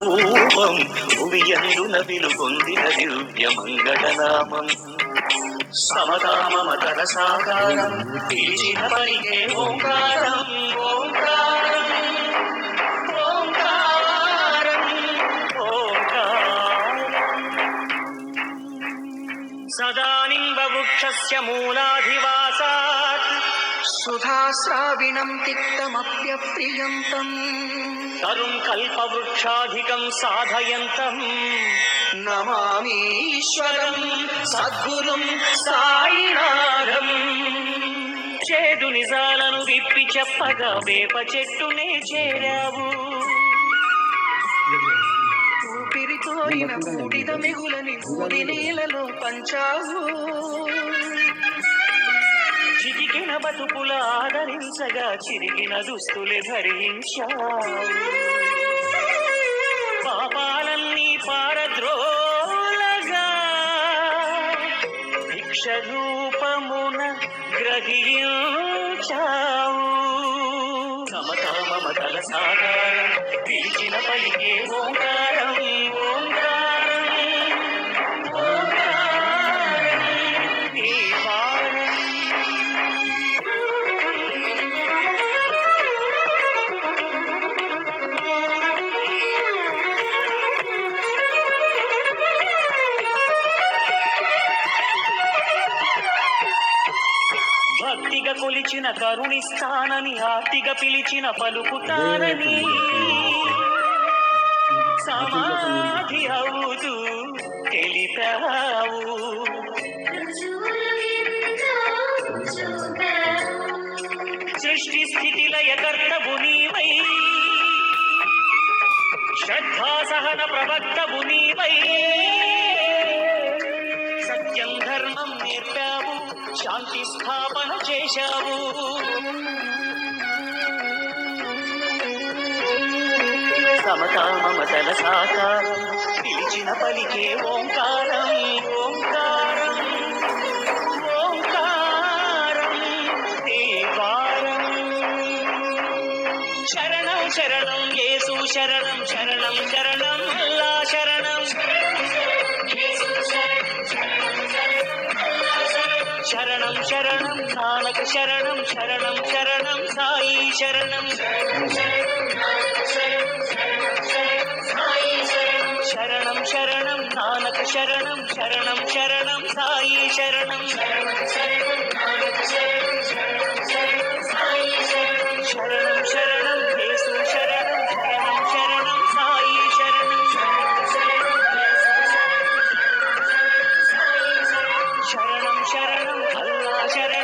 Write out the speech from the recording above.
రూపం భువియందున వెలుగొందిన దివ్యమంగళనామం సమకామమతర సాకారం పిలిచిన పలికే ఓంకారం ఓంకారం ఓంకారం ఓంకారం సదానింబవృక్షస్య మూలాధివాసాత్ సుధాస్రావిణం తిక్తమప్యప్రియంతం తరుం కల్పవృక్షాధికం సాధయంతం నమామీశ్వరం సద్గురుం సాయినాథం. చేదు నిజాలను విప్పి చెప్పగా వేప చెట్టునే చేరావు. ఊపిరి కోరిన బూడిద మిగులని బూడి నీళ్ళలో పంచావు. చిటికిన బతుకుల ఆదరించగా చిరిగిన దుస్తులే ధరించావు. పాపాలన్నీ పారద్రోలగా భిక్ష రూపమున గ్రహించావు. సమకామమతల సాకారం పిలిచిన పలికే ఓంకారం ఓంకారం ఓంకారం ఈ పారం. భక్తిగా కొలిచిన కరుణిస్తానని ఆర్తిగా పిలిచిన పలుకుతానని సమాధి అవుతూ తెలిపావు. సృష్టి స్థితి లయకర్తవు నీవై శ్రద్ధా సహన ప్రవక్తవు నీవై సత్యం ధర్మం నేర్పావు శాంతి స్థాపన చేశావు. సమకామమతల సాకారం పిలిచిన పలికే ఓంకారం ఓంకారం ఓంకారం దేవారం. శరణం శరణం యేసు శరణం శరణం శరణం అల్లా శరణం శరణం శరణం నానక శరణం శరణం శరణం సాయి శరణం శరణం శరణం నానక శరణం శరణం శరణం సాయి శరణం శరణం శరణం యేసు శరణం శరణం శరణం సాయి శరణం శరణం శరణం అల్లా శరణం.